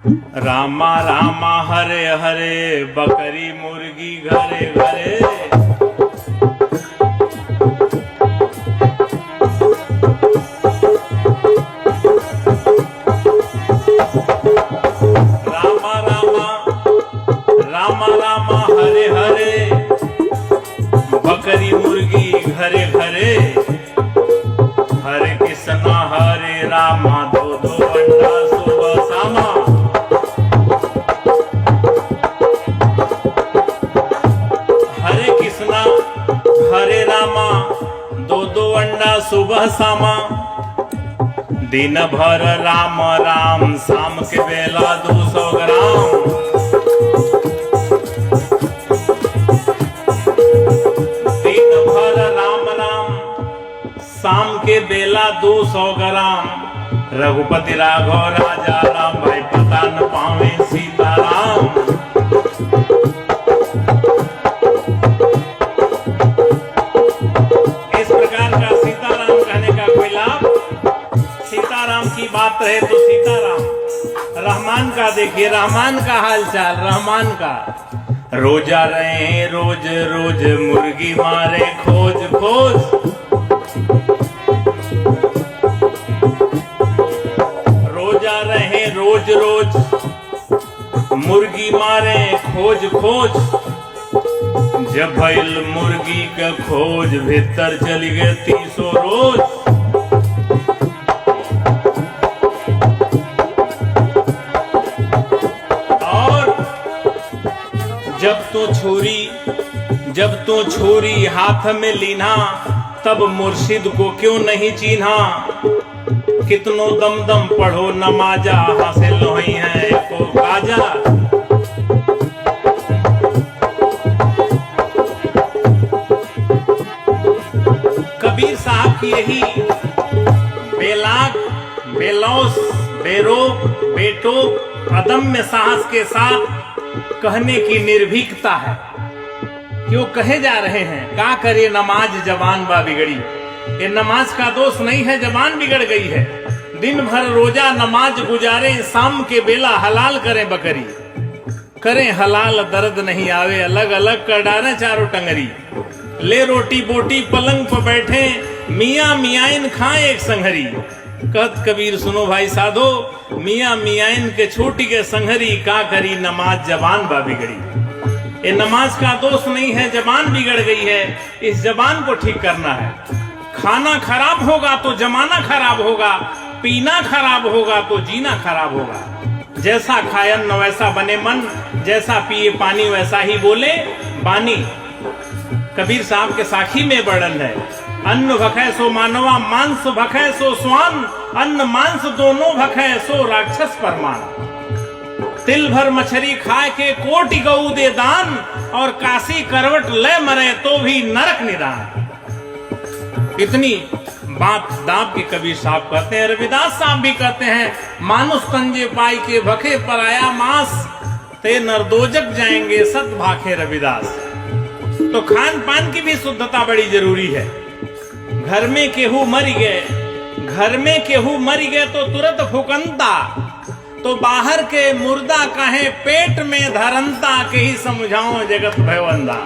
रामा रामा हरे हरे, बकरी मुर्गी घरे घरे। रामा रामा रामा रामा हरे हरे, बकरी मुर्गी घरे घरे। हरे कृष्णा हरे रामा, दो दो अंडा सुबह शामा। हरे कृष्णा हरे रामा, दो दो अंडा सुबह शामा। दिन भर राम राम, शाम के बेला 200 ग्राम। दिन भर राम राम, शाम के बेला 200 ग्राम। रघुपति राघव राजा राम, भाई पता न पावे सीताराम। इस प्रकार का सीताराम कहने का कोई लाभ? सीताराम की बात रहे तो सीताराम। रहमान का देखिए, रहमान का हालचाल, रहमान का। रोजा रहे रोज रोज, मुर्गी मारे खोज खोज। रोजा रहे रोज रोज, मुर्गी मारे खोज खोज। जब भइल मुर्गी का खोज, भीतर चली गए 300 रोज। और जब तो छुरी हाथ में लीना, तब मुर्शिद को क्यों नहीं चीन्हा। कितनो दम दम पढ़ो नमाजा, हासिल नहीं है को काजा। कबीर साहब की यही बेलाग, बेलौस, बेरोक, बेटोक, अदम्य साहस के साथ कहने की निर्भीकता है। क्यों कहे जा रहे हैं, का करे नमाज जवान बा बिगड़ी। ये नमाज का दोष नहीं है, जवान बिगड़ गई है। दिन भर रोजा नमाज गुजारे, शाम के बेला हलाल करें बकरी। करें हलाल दर्द नहीं आवे, अलग अलग कर डालें चारों टंगरी। ले रोटी बोटी पलंग पर बैठे, मियाँ मियाइन खाएं एक संघरी। कहत कबीर सुनो भाई साधो, मियाँ मियाइन के छोटी के संघरी। का करी नमाज जवान बा बिगड़ी। ये नमाज का दोष नहीं है, जबान बिगड़ गई है। इस जबान को ठीक करना है। खाना खराब होगा तो जमाना खराब होगा, पीना खराब होगा तो जीना खराब होगा। जैसा खाए अन्न वैसा बने मन, जैसा पिए पानी वैसा ही बोले बानी। कबीर साहब के साखी में वर्णन है, अन्न भखै सो मानवा, मांस भखै सो स्वान। अन्न मांस दोनों भखै सो राक्षस परमान। तिल भर मछली खाए के कोटि गऊ दे दान, और काशी करवट ले मरे तो भी नरक निदान। इतनी बात दाब के कबीर साहब कहते हैं। रविदास साहब भी कहते हैं, मानुष तंजे पाई के भखे पर आया मांस, ते नरदोजक जाएंगे सत भाखे रविदास। तो खान पान की भी शुद्धता बड़ी जरूरी है। घर में केहू मर गए, घर में केहू मर गए तो तुरंत फुकनता। तो बाहर के मुर्दा कहे पेट में धरनता, के ही समझाओ जगत भयवंदा।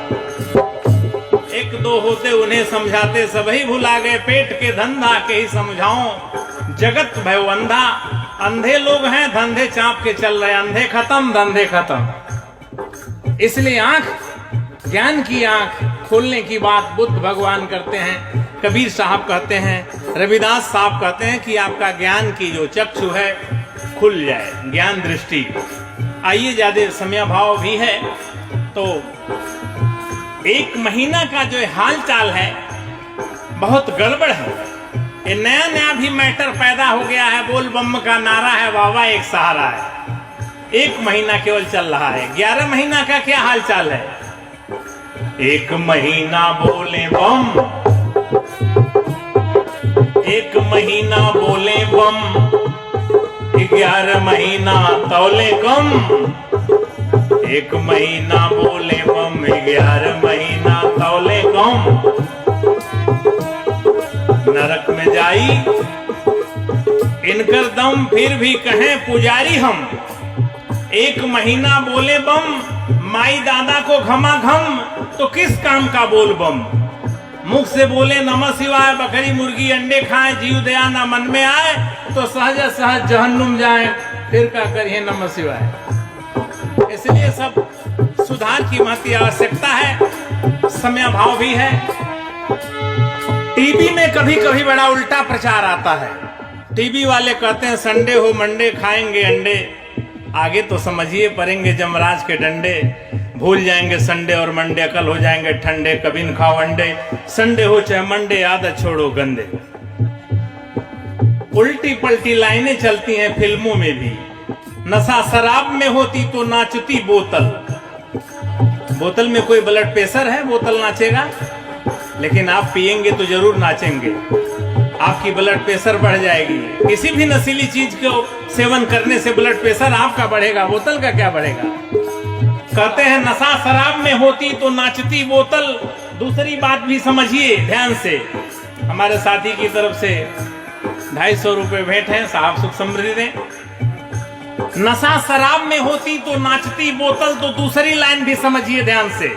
एक दो होते उन्हें समझाते, सभी भुला गए पेट के धंधा, के ही समझाओ जगत भयवंदा। अंधे लोग हैं, धंधे चाप के चल रहे, अंधे खत्म धंधे खत्म। इसलिए आंख, ज्ञान की आंख खोलने की बात बुद्ध भगवान करते हैं, कबीर साहब कहते हैं, रविदास साहब कहते हैं कि आपका ज्ञान की जो चक्षु है खुल जाए, ज्ञान दृष्टि। आइए, ज्यादा समय भाव भी है तो एक महीना का जो हाल चाल है बहुत गड़बड़ है। ये नया नया भी मैटर पैदा हो गया है। बोल बम का नारा है, वावा एक सहारा है। एक महीना केवल चल रहा है, 11 महीना का क्या हाल चाल है। एक महीना बोले बम, एक महीना बोले बम, 11 महीना तौले कम। एक महीना बोले बम, 11 महीना तौले कम। नरक में जाई इनकर दम, फिर भी कहें पुजारी हम। एक महीना बोले बम, माई दादा को घमा घम, तो किस काम का बोल बम। मुख से बोले नमः शिवाय, बकरी मुर्गी अंडे खाएं, जीव दया ना मन में आए, तो सहज सहज जहन्नुम जाए, फिर क्या करिए नमः शिवाय। इसलिए सब सुधार की महती आवश्यकता है, समयाभाव भी है। टीवी में कभी कभी बड़ा उल्टा प्रचार आता है। टीवी वाले कहते हैं संडे हो मंडे खाएंगे अंडे, आगे तो समझिए पड़ेंगे जमराज के डंडे। भूल जाएंगे संडे और मंडे, अकल हो जाएंगे ठंडे, कभी न खाओ अंडे, संडे हो चाहे मंडे, आदत छोड़ो गंदे। उल्टी पलटी लाइनें चलती हैं फिल्मों में भी। नशा शराब में होती तो नाचती बोतल। बोतल में कोई ब्लड प्रेशर है, बोतल नाचेगा? लेकिन आप पिएंगे तो जरूर नाचेंगे, आपकी ब्लड प्रेशर बढ़ जाएगी। किसी भी नशीली चीज को सेवन करने से ब्लड प्रेशर आपका बढ़ेगा, बोतल का क्या बढ़ेगा। कहते हैं नशा शराब में होती तो नाचती बोतल। दूसरी बात भी समझिए ध्यान से। हमारे साथी की तरफ से 250 रुपए भेंट है, साहब सुख समृद्धि दें। नशा शराब में होती तो नाचती बोतल, तो दूसरी लाइन भी समझिए ध्यान से।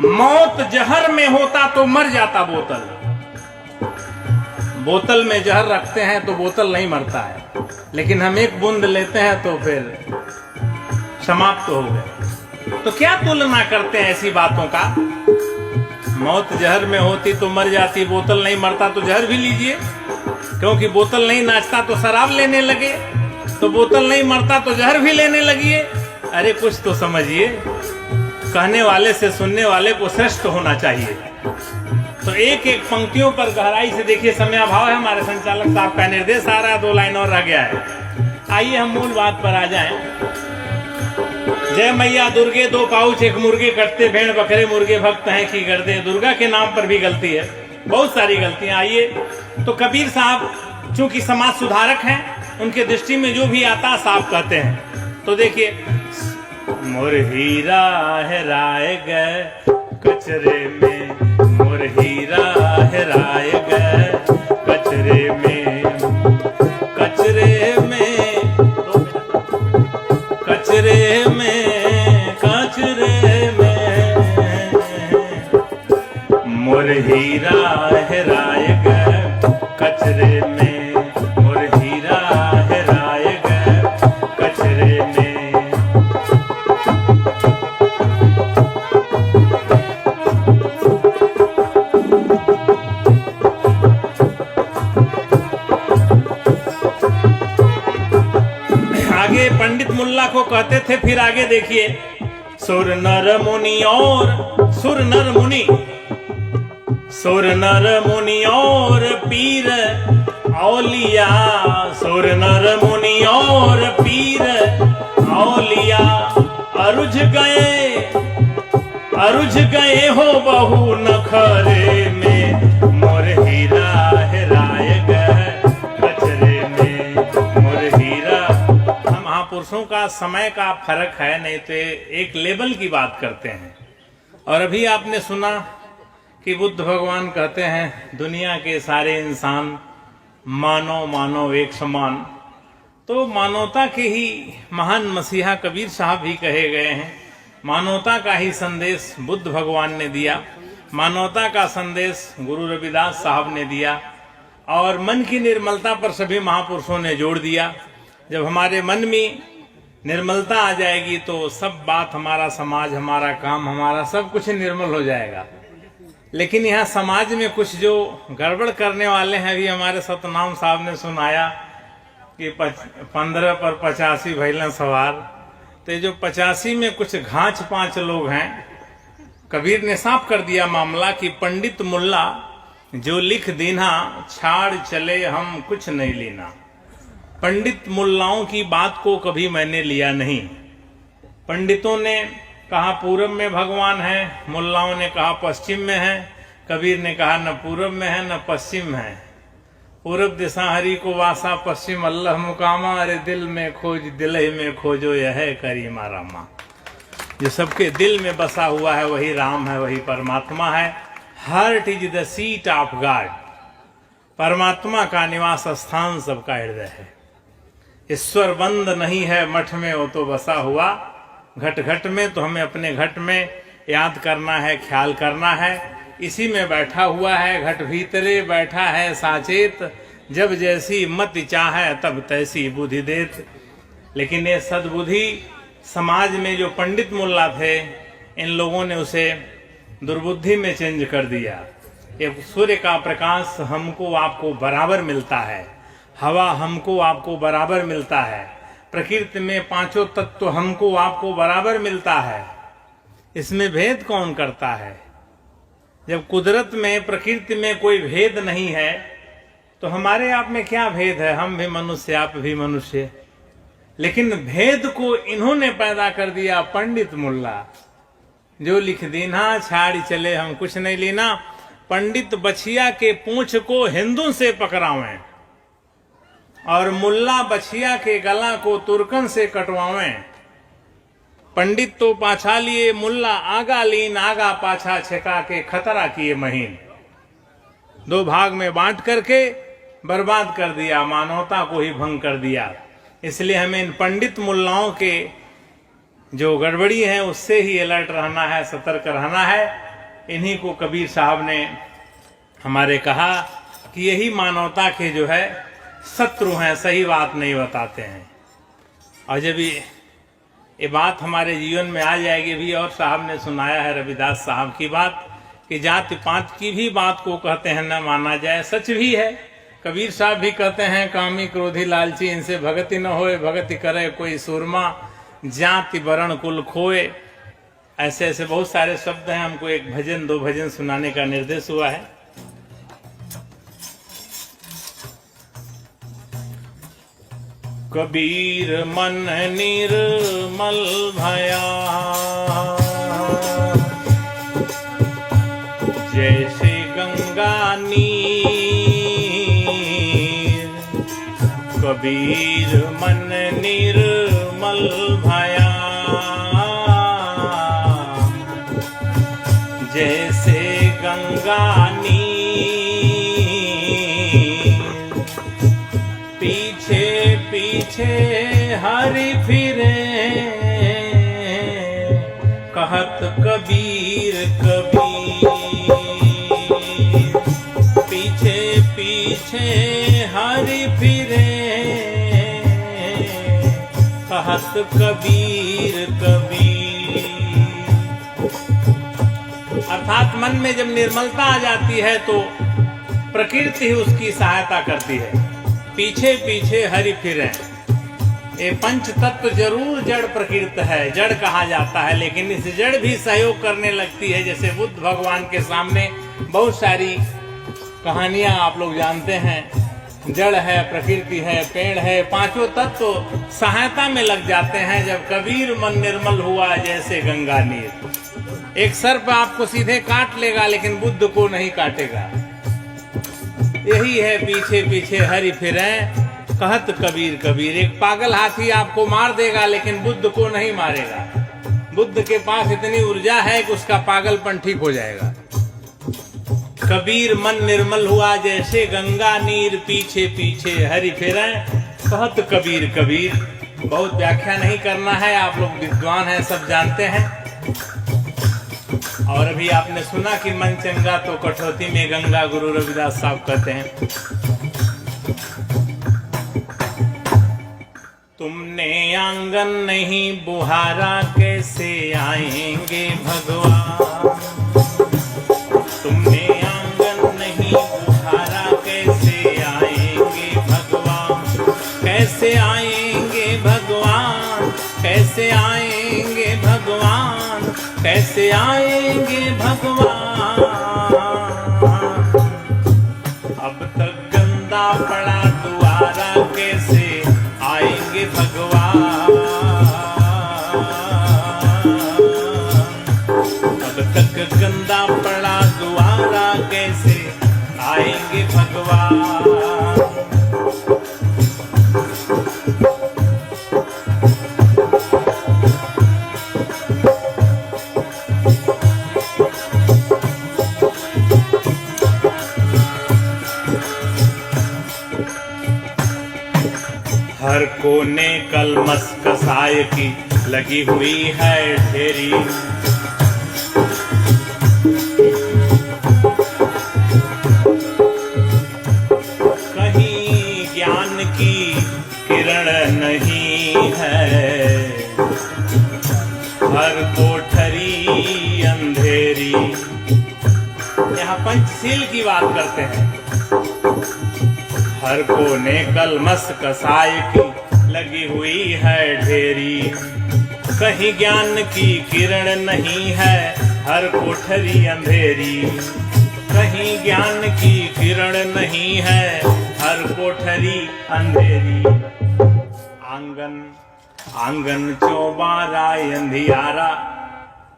मौत जहर में होता तो मर जाता बोतल। बोतल में जहर रखते हैं तो बोतल नहीं मरता है, लेकिन हम एक बूंद लेते हैं तो फिर समाप्त हो गए। तो क्या तुलना करते हैं ऐसी बातों का। मौत जहर में होती तो मर जाती, बोतल नहीं मरता तो जहर भी लीजिए। क्योंकि बोतल नहीं नाचता तो शराब लेने लगे, तो बोतल नहीं मरता तो जहर भी लेने लगिए। अरे कुछ तो समझिए। कहने वाले से सुनने वाले को श्रेष्ठ होना चाहिए। तो एक एक पंक्तियों पर गहराई से देखिए। समयाभाव है, हमारे संचालक साहब का निर्देश आ रहा है, 2 लाइन और रह गया है। आइए हम मूल बात पर आ जाएं। जय मैया दुर्गे 2 पाउच 1 मुर्गे, कटते भेड़ बकरे मुर्गे, भक्त हैं की गर्दे। दुर्गा के नाम पर भी गलती है, बहुत सारी गलतियां। आइए, तो कबीर साहब चूंकि समाज सुधारक हैं, उनके दृष्टि में जो भी आता साहब कहते हैं। तो देखिए, मोर हीरा हेराए गए कचरे में, मोर हीरा हेराए गए कचरे में, कचरे में, कचरे में, कचरे में, मोर हीरा हेराए गए कचरे में, मोर हीरा हेराए गए कचरे में। आगे पंडित मुल्ला को कहते थे, फिर आगे देखिए। सुर नर मुनि और सुर नर मुनि, सुर नर मुनि और पीर औलिया, सुर नर मुनि और पीर औलिया, अरुझ गए हो बहु नखरे में, मोर हीरा हेराए गए कचरे में, मोर हीरा। हम महापुरुषों का समय का फर्क है, नहीं तो एक लेवल की बात करते हैं। और अभी आपने सुना कि बुद्ध भगवान कहते हैं दुनिया के सारे इंसान मानव मानव एक समान। तो मानवता के ही महान मसीहा कबीर साहब भी कहे गए हैं। मानवता का ही संदेश बुद्ध भगवान ने दिया, मानवता का संदेश गुरु रविदास साहब ने दिया, और मन की निर्मलता पर सभी महापुरुषों ने जोड़ दिया। जब हमारे मन में निर्मलता आ जाएगी तो सब बात, हमारा समाज, हमारा काम, हमारा सब कुछ निर्मल हो जाएगा। लेकिन यहाँ समाज में कुछ जो गड़बड़ करने वाले हैं, अभी हमारे सतनाम साहब ने सुनाया कि 15 पर 85 भैलन सवार। तो जो 85 में कुछ घाच 5 लोग हैं। कबीर ने साफ कर दिया मामला कि पंडित मुल्ला जो लिख दीना, छाड़ चले हम कुछ नहीं लेना। पंडित मुल्लाओं की बात को कभी मैंने लिया नहीं। पंडितों ने कहा पूरब में भगवान है, मुल्लाओं ने कहा पश्चिम में है। कबीर ने कहा न पूरब में है न पश्चिम है। पूरब दिशा हरि को वासा, पश्चिम अल्लाह मुकामा, अरे दिल में खोज दिल में खोजो यह है करीमा रामा। जो सबके दिल में बसा हुआ है वही राम है, वही परमात्मा है। Heart is the seat of God. परमात्मा का निवास स्थान सबका हृदय है। ईश्वर बंद नहीं है मठ में वो तो बसा हुआ, घट घट में। तो हमें अपने घट में याद करना है, ख्याल करना है, इसी में बैठा हुआ है। घट भीतरे बैठा है साचेत, जब जैसी मत चाहे तब तैसी बुद्धि देत। लेकिन ये सद्बुद्धि समाज में जो पंडित मुल्ला थे, इन लोगों ने उसे दुर्बुद्धि में चेंज कर दिया। ये सूर्य का प्रकाश हमको आपको बराबर मिलता है, हवा हमको आपको बराबर मिलता है, प्रकृति में पांचों तत्व हमको आपको बराबर मिलता है। इसमें भेद कौन करता है? जब कुदरत में, प्रकृति में कोई भेद नहीं है तो हमारे आप में क्या भेद है? हम भी मनुष्य, आप भी मनुष्य। लेकिन भेद को इन्होंने पैदा कर दिया, पंडित मुल्ला। जो लिख दीना छाड़ी चले हम कुछ नहीं लेना, पंडित बछिया के पूंछ को हिंदू से पकड़ावें और मुल्ला बछिया के गला को तुर्कन से कटवावें। पंडित तो पाछा लिए, मुल्ला आगा लीन, आगा पाछा छेका के खतरा किए महीन। दो भाग में बांट करके बर्बाद कर दिया, मानवता को ही भंग कर दिया। इसलिए हमें इन पंडित मुल्लाओं के जो गड़बड़ी है उससे ही अलर्ट रहना है, सतर्क रहना है। इन्हीं को कबीर साहब ने हमारे कहा कि यही मानवता के जो है शत्रु हैं, सही बात नहीं बताते हैं। और जब ये बात हमारे जीवन में आ जाएगी भी, और साहब ने सुनाया है रविदास साहब की बात कि जाति पात की भी बात को कहते हैं न माना जाए, सच भी है। कबीर साहब भी कहते हैं कामी क्रोधी लालची इनसे भगति न होए, भगति करे कोई सूरमा, जाति वर्ण कुल खोए। ऐसे ऐसे बहुत सारे शब्द हैं। हमको एक भजन, दो भजन सुनाने का निर्देश हुआ है। कबीर मन निर्मल भया, जैसे गंगा नीर। कबीर मन निर्मल भया, जैसे गंगा नीर। पीछे पीछे हरि फिरे, कहत कबीर कबीर। पीछे पीछे हरि फिरे, कहत कबीर कबीर। अर्थात मन में जब निर्मलता आ जाती है तो प्रकृति ही उसकी सहायता करती है। पीछे पीछे हरि फिरे, ये पंच तत्व जरूर जड़ प्रकृति है, जड़ कहा जाता है, लेकिन इस जड़ भी सहयोग करने लगती है। जैसे बुद्ध भगवान के सामने बहुत सारी कहानियां आप लोग जानते हैं। जड़ है, प्रकृति है, पेड़ है, पांचों तत्व सहायता में लग जाते हैं। जब कबीर मन निर्मल हुआ जैसे गंगा नीर। एक सर्प आपको सीधे काट लेगा लेकिन बुद्ध को नहीं काटेगा। यही है पीछे पीछे हरि फिरे, कहत कबीर कबीर। एक पागल हाथी आपको मार देगा लेकिन बुद्ध को नहीं मारेगा। बुद्ध के पास इतनी ऊर्जा है कि उसका पागलपन ठीक हो जाएगा। कबीर मन निर्मल हुआ जैसे गंगा नीर, पीछे पीछे हरि फिरे, कहत कबीर कबीर। बहुत व्याख्या नहीं करना है, आप लोग विद्वान हैं, सब जानते हैं। और अभी आपने सुना कि मन चंगा तो कठौती में गंगा, गुरु रविदास साहब कहते हैं। तुमने आंगन नहीं बुहारा, कैसे आएंगे भगवान। तुमने आंगन नहीं बुहारा, कैसे आएंगे भगवान। कैसे आएंगे भगवान, कैसे आएंगे भगवान, कैसे आएंगे भगवान। अब तक गंदा पड़ा द्वारा, कैसे आएंगे भगवान। अब तक गंदा पड़ा द्वारा, कैसे आएंगे भगवान। कलमस कसाय की लगी हुई है ढेरी। कहीं ज्ञान की किरण नहीं है, हर कोठरी अंधेरी। यहाँ पंचशील की बात करते हैं। हर कोने कलमस कसाय की लगी हुई है ढेरी। कहीं ज्ञान की किरण नहीं है, हर कोठरी अंधेरी। कहीं ज्ञान की किरण नहीं है, हर कोठरी अंधेरी। आंगन आंगन चौबारा अंधियारा,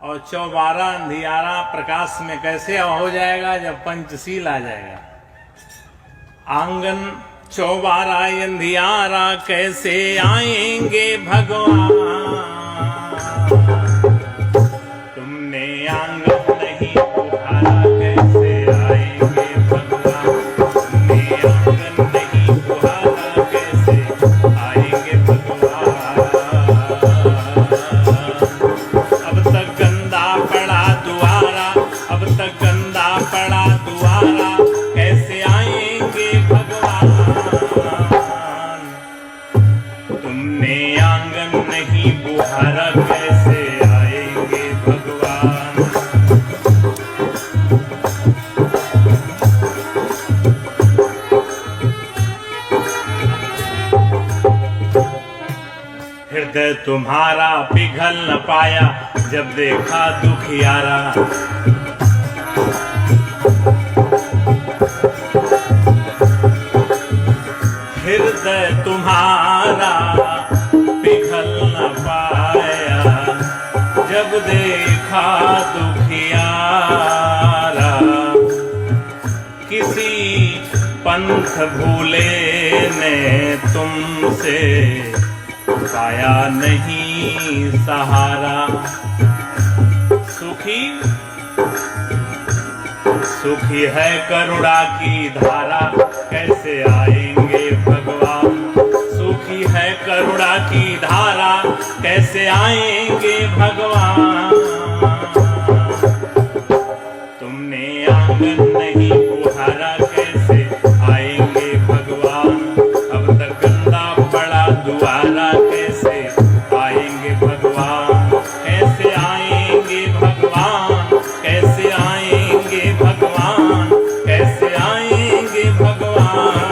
और चौबारा अंधियारा प्रकाश में कैसे हो जाएगा? जब पंचशील आ जाएगा। आंगन चौबारा अंधियारा कैसे आएंगे भगवान? तुमने आंगन नहीं बुहारा कैसे आएंगे भगवान? तुमने आंगन नहीं बुहारा कैसे आएंगे भगवान? अब तक गंदा पड़ा दुआरा, अब तक गंदा पड़ा दुआरा, कैसे आएंगे भगवान? तुमने आंगन नहीं बुहारा कैसे आएंगे भगवान? हृदय तुम्हारा पिघल न पाया जब देखा दुखियारा। हृदय तुम्हारा पिघल न पाया जब देखा दुखियारा। किसी पंथ भूले ने तुमसे पाया नहीं सहारा। सुखी सुखी है करुणा की धारा, कैसे आएंगे भगवान? सुखी है करुणा की धारा, कैसे आएंगे भगवान? तुमने आंगन नहीं बुहारा कैसे आएंगे भगवान? अब तक गंदा पड़ा दुआरा, कैसे आएंगे भगवान? कैसे आएंगे भगवान? कैसे आएंगे भगवान? कैसे आएंगे भगवान?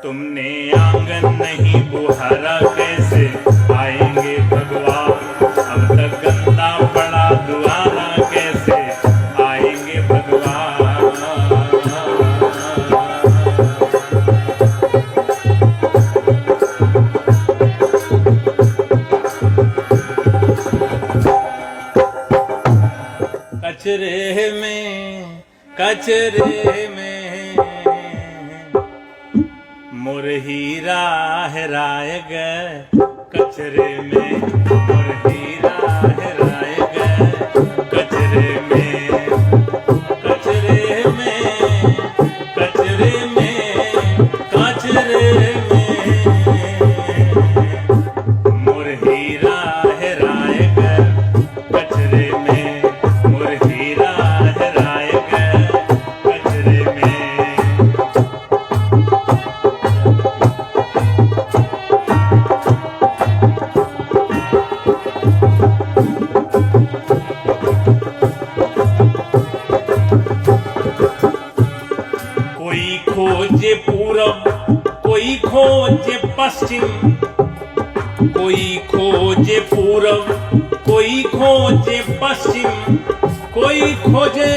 तुमने आंगन नहीं बुहारा कैसे आएंगे भगवान? अब तक गंदा पड़ा दुआरा, कैसे आएंगे भगवान? कचरे में मोर हीरा हेराय गए। कचरे में मोर हीरा हेराय गए। कचरे में कचरे में कचरे में कचरे में मोर हीरा हेराय गए। कचरे में मोर हीरा हेराय गए। कचरे में कोई खोजे पूरब, कोई खोजे पश्चिम, कोई खोजे पूरब, कोई खोजे पश्चिम, कोई खोजे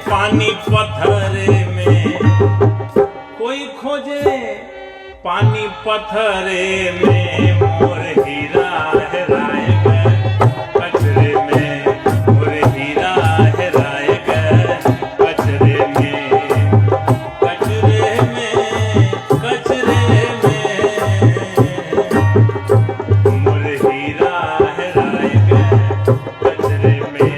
पानी पत्थरे में, कोई खोजे पानी पत्थरे में मोर हीरा हेराय गए। कचरे में मोर हीरा हेराय गए। कचरे में कचरे में कचरे में मोर हीरा हेराय गए। कचरे में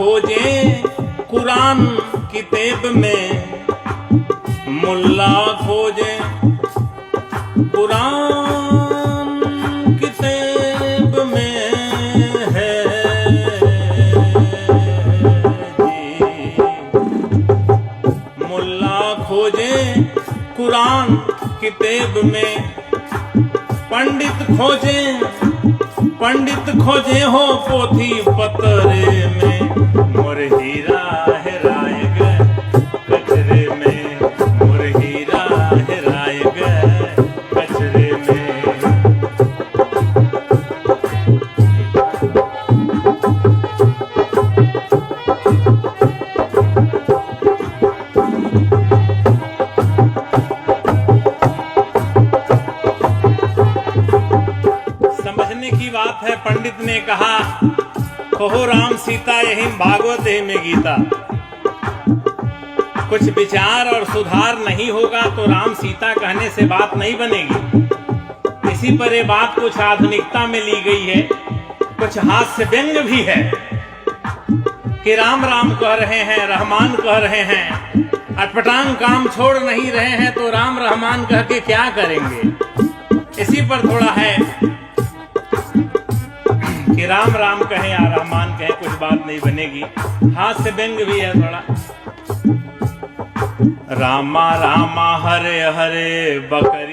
खोजे कुरान किताब में, मुल्ला खोजे कुरान किताब में है जी। मुल्ला खोजे कुरान किताब में, पंडित खोजे हो पोथी पतरे में, मोर हीरा हेराय गए कचरे में, मोर हीरा हेराय गए कचरे में। समझने की बात है, पंडित ने कहा कहो राम सीता यही भागवत है में गीता। कुछ विचार और सुधार नहीं होगा तो राम सीता कहने से बात नहीं बनेगी। इसी पर ये बात कुछ आधुनिकता में ली गई है, कुछ हास्य व्यंग भी है कि राम राम कह रहे हैं, रहमान कह रहे हैं, अटपटांग काम छोड़ नहीं रहे हैं तो राम रहमान कह के क्या करेंगे। इसी पर थोड़ा है कि राम राम कहे या रहमान कहे कुछ बात नहीं बनेगी, हास्य व्यंग भी है थोड़ा। रामा रामा हरे हरे बकरी